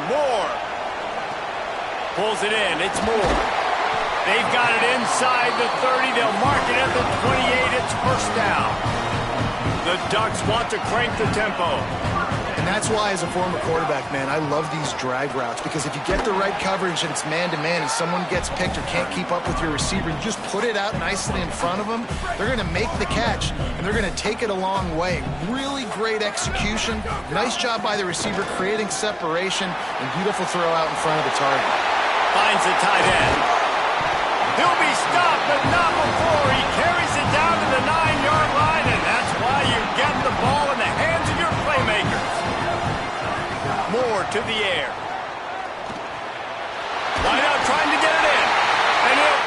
Moore. Pulls it in. It's Moore. They've got it inside the 30. They'll mark it at the 28. It's first down. The Ducks want to crank the tempo. And that's why, as a former quarterback, man, I love these drag routes, because if you get the right coverage and it's man-to-man and someone gets picked or can't keep up with your receiver, you just put it out nicely in front of them, they're going to make the catch, and they're going to take it a long way. Really great execution. Nice job by the receiver creating separation, and beautiful throw out in front of the target. Finds the tight end. He'll be stopped, but not before he carries it down to the 9-yard line, and that's why you get the ball in the hands of your playmakers. Moore to the air. Wide out trying to get it in. And he'll...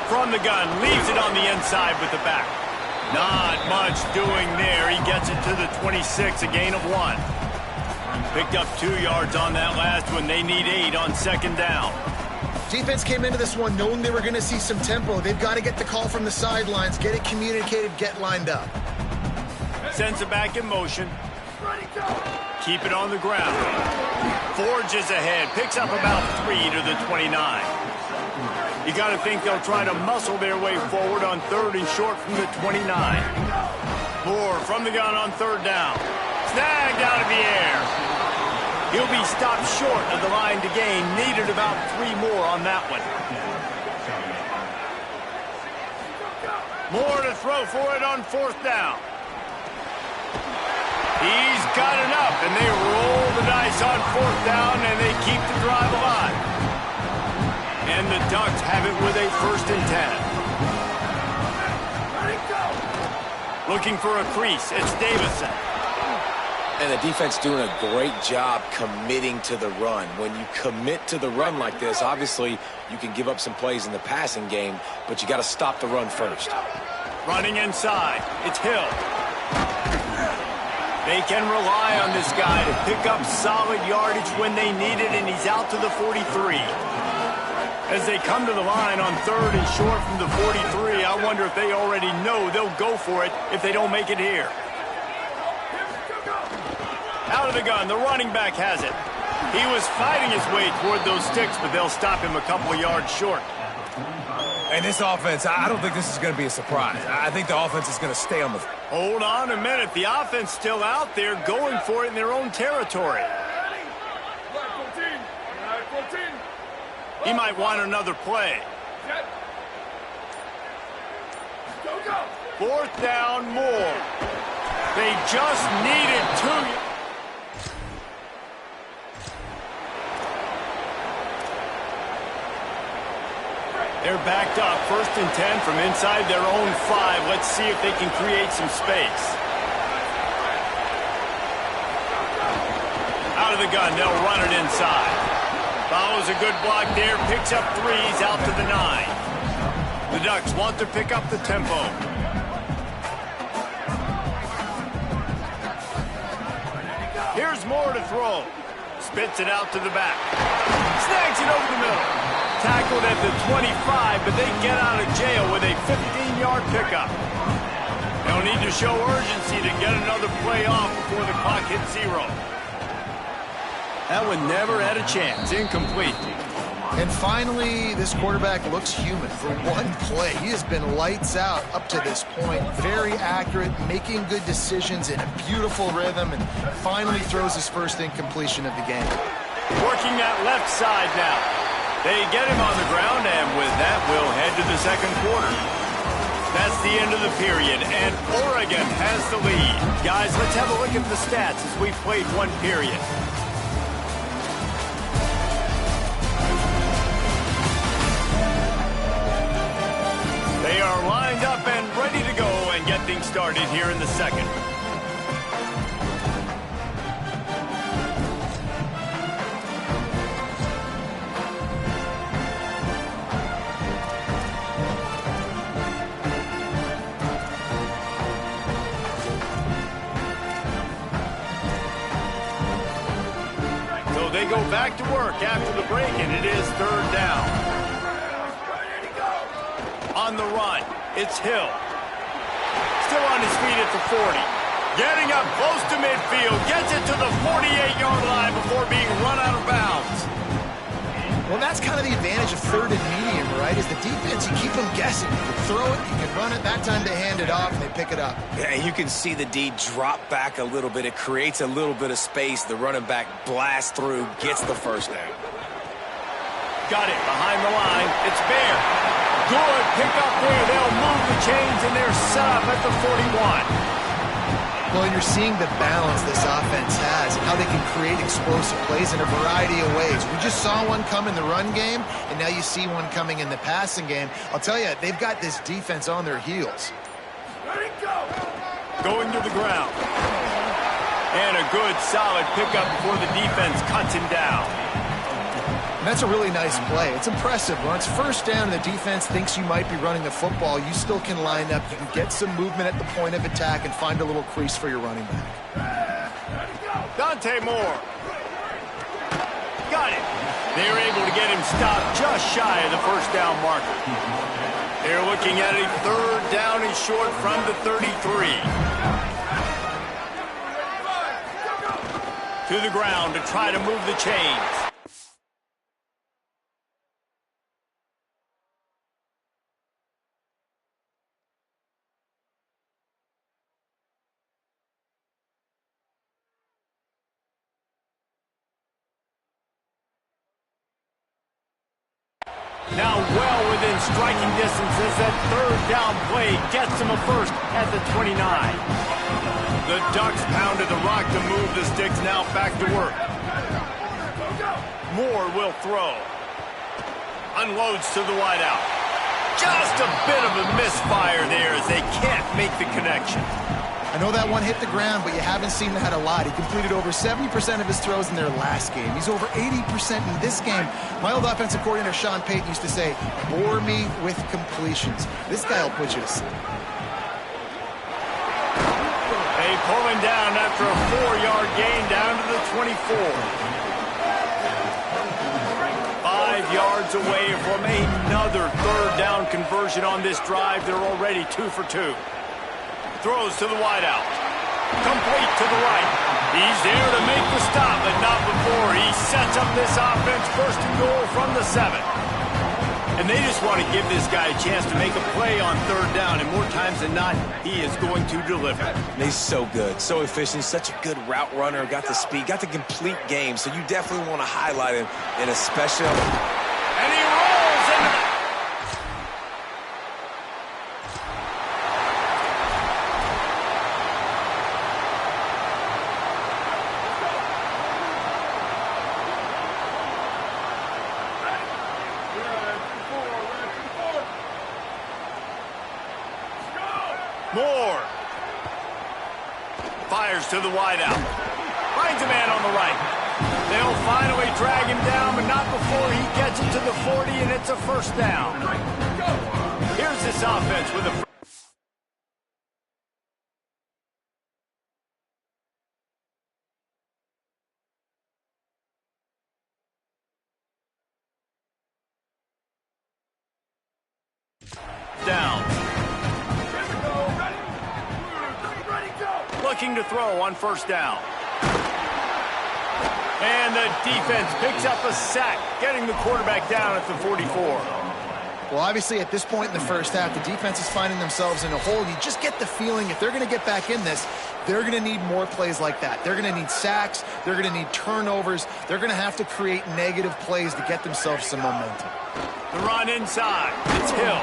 From the gun, leaves it on the inside with the back. Not much doing there. He gets it to the 26, a gain of 1. Picked up 2 yards on that last one. They need 8 on second down. Defense came into this one knowing they were going to see some tempo. They've got to get the call from the sidelines, get it communicated, get lined up. Sends it back in motion. Keep it on the ground. Forges ahead. Picks up about 3 to the 29. You got to think they'll try to muscle their way forward on 3rd and short from the 29. Moore from the gun on 3rd down. Snagged out of the air. He'll be stopped short of the line to gain. Needed about 3 more on that one. Moore to throw for it on 4th down. He's got enough, and they roll the dice on 4th down, and they keep the drive alive. And the Ducks have it with a 1st and 10. Looking for a crease. It's Davison. And the defense doing a great job committing to the run. When you commit to the run like this, obviously you can give up some plays in the passing game, but you got to stop the run first. Running inside. It's Hill. They can rely on this guy to pick up solid yardage when they need it, and he's out to the 43. As they come to the line on 3rd and short from the 43, I wonder if they already know they'll go for it if they don't make it here. Out of the gun, the running back has it. He was fighting his way toward those sticks, but they'll stop him a couple of yards short. And this offense, I don't think this is going to be a surprise. I think the offense is going to stay on the... Hold on a minute. The offense still out there going for it in their own territory. He might want another play. 4th down, Moore. They just needed 2. They're backed up. 1st and 10 from inside their own 5. Let's see if they can create some space. Out of the gun, they'll run it inside. Follows a good block there, picks up 3s out to the 9. The Ducks want to pick up the tempo. Here's Moore to throw. Spits it out to the back. Snags it over the middle. Tackled at the 25, but they get out of jail with a 15-yard pickup. They'll need to show urgency to get another play off before the clock hits 0. That one never had a chance. Incomplete. And finally, this quarterback looks human. For one play, he has been lights out up to this point. Very accurate, making good decisions in a beautiful rhythm, and finally throws his first incompletion of the game. Working that left side now. They get him on the ground, and with that, we'll head to the 2nd quarter. That's the end of the period, and Oregon has the lead. Guys, let's have a look at the stats as we've played 1 period. They are lined up and ready to go and get things started here in the 2nd. They go back to work after the break, and it is 3rd down. on the run. It's Hill. Still on his feet at the 40. Getting up close to midfield. Gets it to the 48-yard line before being run out of bounds. Well, that's kind of the advantage of third and medium, right? Is the defense, you keep them guessing. You can throw it, you can run it. That time they hand it off and they pick it up. Yeah, you can see the D drop back a little bit. It creates a little bit of space. The running back blasts through, gets the first down. Got it behind the line. It's Bear. Good pick up there. They'll move the chains, and they're set up at the 41. Well, you're seeing the balance this offense has and how they can create explosive plays in a variety of ways. We just saw one come in the run game, and now you see one coming in the passing game. I'll tell you, they've got this defense on their heels. Going to the ground. And a good, solid pickup before the defense cuts him down. And that's a really nice play. It's impressive. When it's first down and the defense thinks you might be running the football, you still can line up. You can get some movement at the point of attack and find a little crease for your running back. Dante Moore. Got it. They're able to get him stopped just shy of the first down marker. They're looking at a third down and short from the 33. To the ground to try to move the chains. Now well within striking distance as that third down play gets him a first at the 29. The Ducks pounded the rock to move the sticks, now back to work. Moore will throw. Unloads to the wideout. Just a bit of a misfire there as they can't make the connection. I know that one hit the ground, but you haven't seen that a lot. He completed over 70% of his throws in their last game. He's over 80% in this game. My old offensive coordinator, Sean Payton, used to say, bore me with completions. This guy will put you to sleep. They pull him down after a 4-yard gain down to the 24. 5 yards away from another third down conversion on this drive. They're already 2 for 2. Throws to the wideout. Complete to the right. He's there to make the stop, but not before. He sets up this offense first and goal from the 7. And they just want to give this guy a chance to make a play on third down, and more times than not, he is going to deliver. He's so good, so efficient, such a good route runner, got the speed, got the complete game, so you definitely want to highlight him in a special. And he rolls into the... Moore fires to the wideout. Finds a man on the right. They'll finally drag him down, but not before he gets it to the 40, and it's a first down. Here's this offense with a... down. Looking to throw on first down. And the defense picks up a sack, getting the quarterback down at the 44. Well, obviously, at this point in the first half, the defense is finding themselves in a hole. You just get the feeling if they're going to get back in this, they're going to need more plays like that. They're going to need sacks. They're going to need turnovers. They're going to have to create negative plays to get themselves some momentum. The run inside. It's Hill.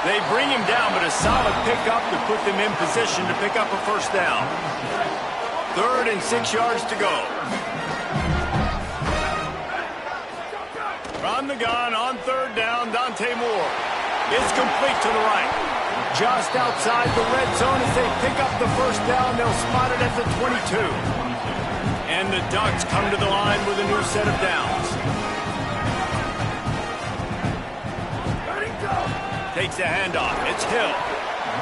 They bring him down, but a solid pickup to put them in position to pick up a first down. 3rd and 6 yards to go. From the gun on 3rd down, Dante Moore. It's complete to the right. Just outside the red zone as they pick up the first down. They'll spot it at the 22. And the Ducks come to the line with a new set of downs. Takes the handoff. It's Hill.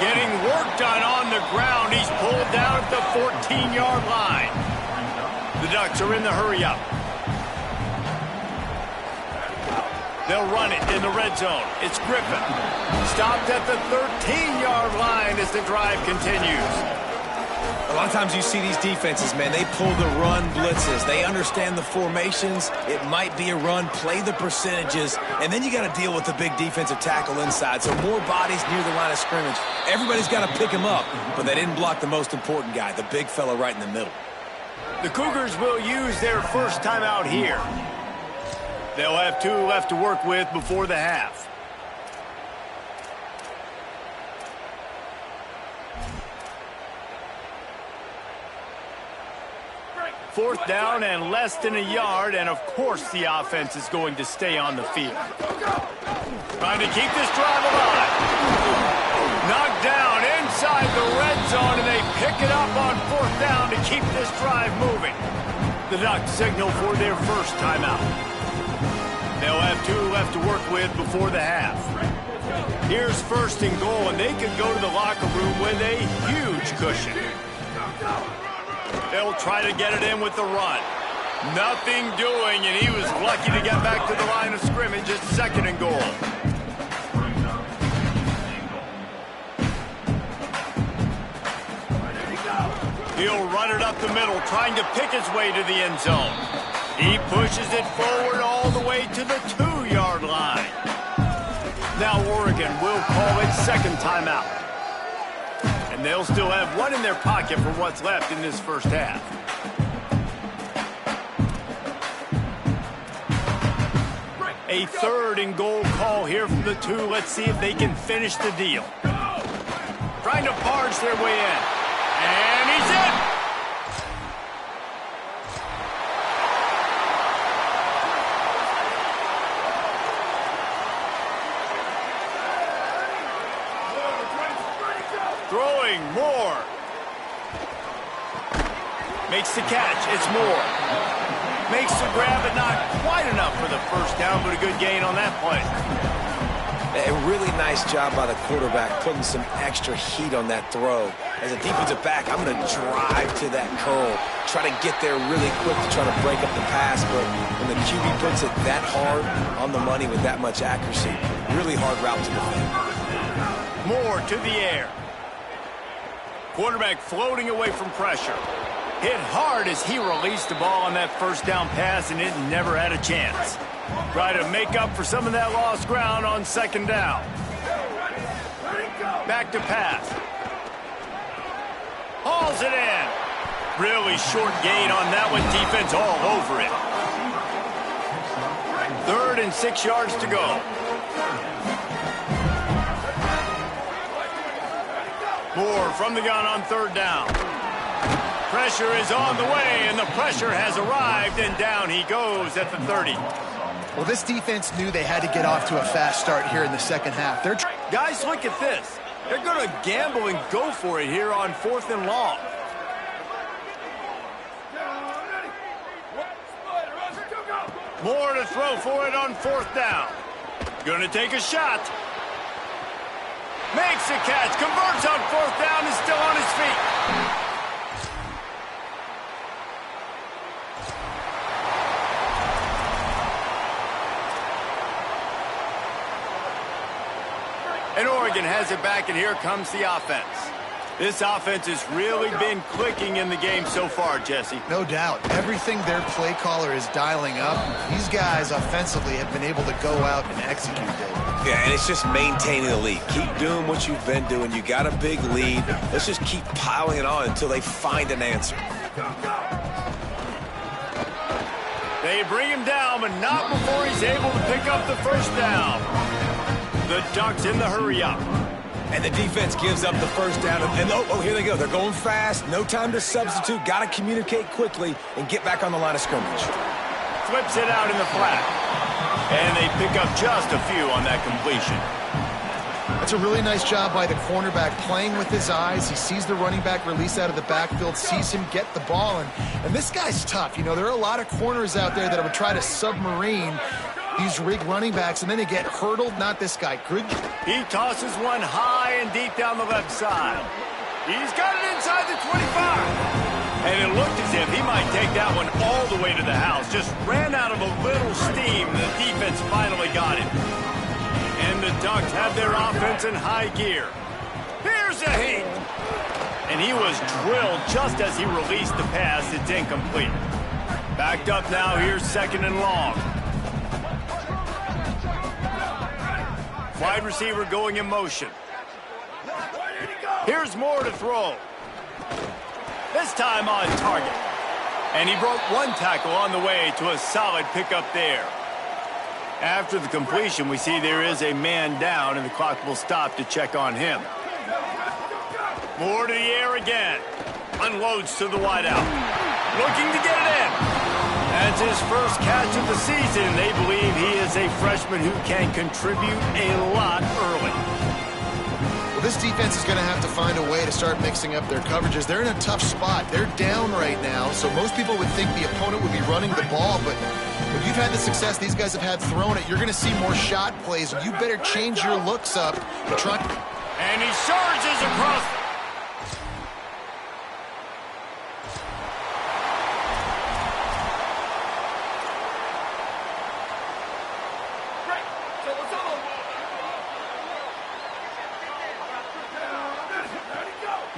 Getting work done on the ground. He's pulled down at the 14-yard line. The Ducks are in the hurry-up. They'll run it in the red zone. It's Griffin. Stopped at the 13-yard line as the drive continues. A lot of times you see these defenses, man, they pull the run blitzes. They understand the formations. It might be a run, play the percentages, and then you got to deal with the big defensive tackle inside. So more bodies near the line of scrimmage. Everybody's got to pick him up, but they didn't block the most important guy, the big fella right in the middle. The Cougars will use their first timeout here. They'll have 2 left to work with before the half. Fourth down and less than a yard, and of course the offense is going to stay on the field. Trying to keep this drive alive. Knocked down inside the red zone, and they pick it up on fourth down to keep this drive moving. The Ducks signal for their first timeout. They'll have 2 left to work with before the half. Here's first and goal, and they could go to the locker room with a huge cushion. They'll try to get it in with the run. Nothing doing, and he was lucky to get back to the line of scrimmage at second and goal. He'll run it up the middle, trying to pick his way to the end zone. He pushes it forward all the way to the 2-yard line. Now Oregon will call its second timeout. And they'll still have 1 in their pocket for what's left in this first half. A third and goal call here from the 2. Let's see if they can finish the deal. Trying to barge their way in. And he's in! Throwing Moore. Makes the catch. It's Moore. Makes the grab, but not quite enough for the first down, but a good gain on that play. A really nice job by the quarterback putting some extra heat on that throw. As a defensive back, I'm going to drive to that curl, try to get there really quick to try to break up the pass, but when the QB puts it that hard on the money with that much accuracy, really hard route to defend. Moore to the air. Quarterback floating away from pressure. Hit hard as he released the ball on that first down pass, and it never had a chance. Try to make up for some of that lost ground on second down. Back to pass. Hauls it in. Really short gain on that one. Defense all over it. 3rd and 6 yards to go. Moore from the gun on 3rd down. Pressure is on the way, and the pressure has arrived, and down he goes at the 30. Well, this defense knew they had to get off to a fast start here in the second half. Guys, look at this. They're going to gamble and go for it here on 4th and long. Moore to throw for it on 4th down. Going to take a shot. Makes a catch, converts on 4th down, is still on his feet. And Oregon has it back, and here comes the offense. This offense has really been clicking in the game so far, Jesse. No doubt. Everything their play caller is dialing up, these guys offensively have been able to go out and execute it. Yeah, and it's just maintaining the lead. Keep doing what you've been doing. You got a big lead. Let's just keep piling it on until they find an answer. They bring him down, but not before he's able to pick up the first down. The Ducks in the hurry-up. And the defense gives up the first down. And oh, here they go. They're going fast. No time to substitute. Got to communicate quickly and get back on the line of scrimmage. Flips it out in the flat. And they pick up just a few on that completion. That's a really nice job by the cornerback playing with his eyes. He sees the running back release out of the backfield, sees him get the ball. And this guy's tough. You know, there are a lot of corners out there that would try to submarine these rig running backs, and then they get hurdled. Not this guy. Good. He tosses one high and deep down the left side. He's got it inside the 25. And it looked as if he might take that one all the way to the house. Just ran out of a little steam. The defense finally got it. And the Ducks have their offense in high gear. Here's a heat. And he was drilled just as he released the pass. It's incomplete. Backed up now. Here's 2nd and long. Wide receiver going in motion. Here's Moore to throw. This time on target. And he broke one tackle on the way to a solid pickup there. After the completion, we see there is a man down, and the clock will stop to check on him. Moore to the air again. Unloads to the wideout. Looking to get it in. That's his first catch of the season. They believe he is a freshman who can contribute a lot early. Well, this defense is going to have to find a way to start mixing up their coverages. They're in a tough spot. They're down right now, so most people would think the opponent would be running the ball, but when you've had the success these guys have had throwing it, you're going to see more shot plays, and you better change your looks up and try. And he surges across.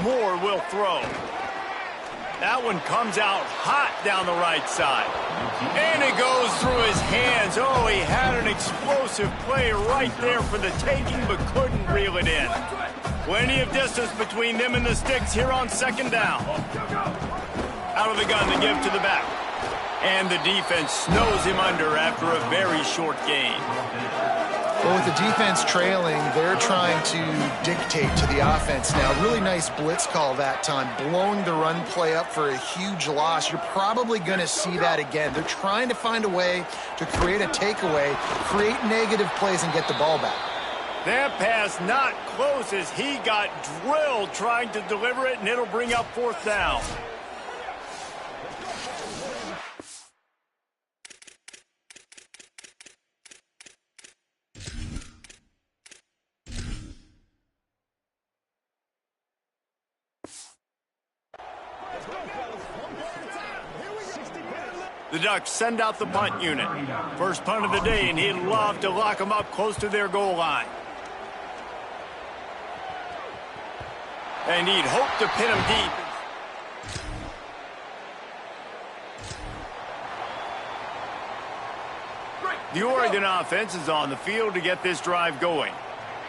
Moore will throw. That one comes out hot down the right side. And it goes through his hands. Oh, he had an explosive play right there for the taking, but couldn't reel it in. Plenty of distance between them and the sticks here on 2nd down. Out of the gun to give to the back. And the defense snows him under after a very short gain. Well, with the defense trailing, they're trying to dictate to the offense now. Really nice blitz call that time, blowing the run play up for a huge loss. You're probably going to see that again. They're trying to find a way to create a takeaway, create negative plays, and get the ball back. That pass not close as he got drilled trying to deliver it, and it'll bring up 4th down. The Ducks send out the punt unit. First punt of the day, and he'd love to lock them up close to their goal line. And he'd hope to pin him deep. The Oregon offense is on the field to get this drive going.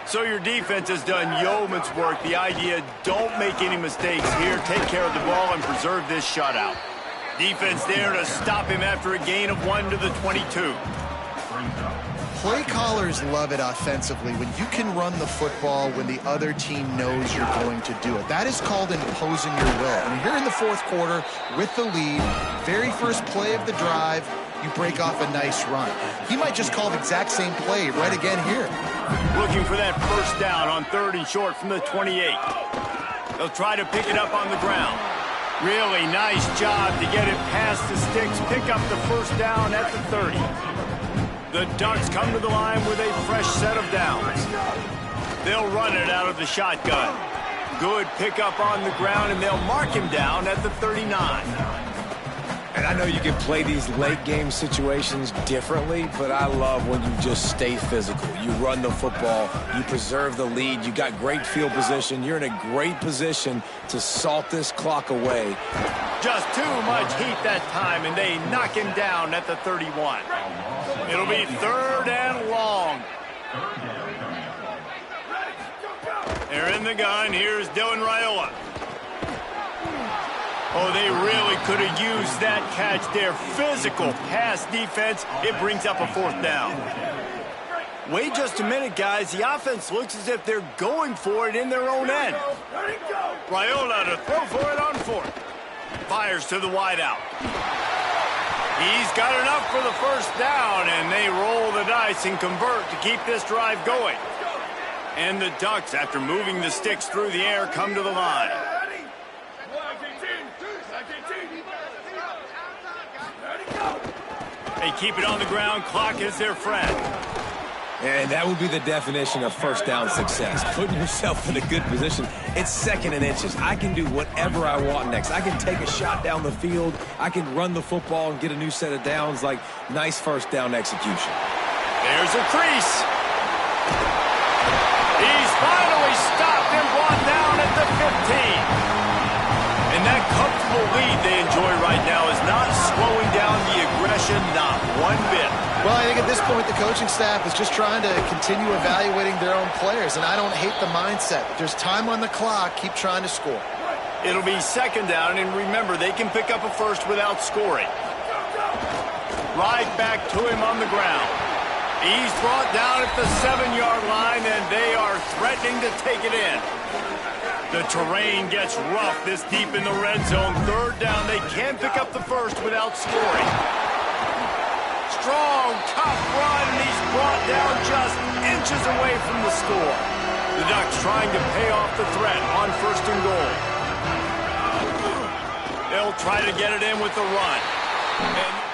So your defense has done yeoman's work. The idea, don't make any mistakes here. Take care of the ball and preserve this shutout. Defense there to stop him after a gain of 1 to the 22. Play callers love it offensively when you can run the football when the other team knows you're going to do it. That is called imposing your will. And here in the 4th quarter with the lead, very first play of the drive, you break off a nice run. He might just call the exact same play right again here. Looking for that first down on 3rd and short from the 28. They'll try to pick it up on the ground. Really nice job to get it past the sticks, pick up the first down at the 30. The Ducks come to the line with a fresh set of downs. They'll run it out of the shotgun. Good pickup on the ground, and they'll mark him down at the 39. And I know you can play these late game situations differently, but I love when you just stay physical. You run the football, you preserve the lead, you got great field position, you're in a great position to salt this clock away. Just too much heat that time, and they knock him down at the 31. It'll be 3rd and long. They're in the gun. Here's Dylan Raiola. Oh, they really could have used that catch there. Physical pass defense. It brings up a 4th down. Wait just a minute, guys. The offense looks as if they're going for it in their own end. Raiola to throw for it on 4th. Fires to the wideout. He's got enough for the first down, and they roll the dice and convert to keep this drive going. And the Ducks, after moving the sticks through the air, come to the line. They keep it on the ground. Clock is their friend. And that would be the definition of first down success. Putting yourself in a good position. It's 2nd and inches. I can do whatever I want next. I can take a shot down the field. I can run the football and get a new set of downs. Like, nice first down execution. There's a crease. He's finally stopped and brought down at the 15. And that comfortable lead they enjoy right now is not slowing down the aggression, not one bit. Well, I think at this point, the coaching staff is just trying to continue evaluating their own players, and I don't hate the mindset. There's time on the clock. Keep trying to score. It'll be 2nd down, and remember, they can pick up a first without scoring. Right back to him on the ground. He's brought down at the 7-yard line, and they are threatening to take it in. The terrain gets rough this deep in the red zone. 3rd down, they can pick up the first without scoring. Strong, tough run, and he's brought down just inches away from the score. The Ducks trying to pay off the threat on 1st and goal. They'll try to get it in with the run. And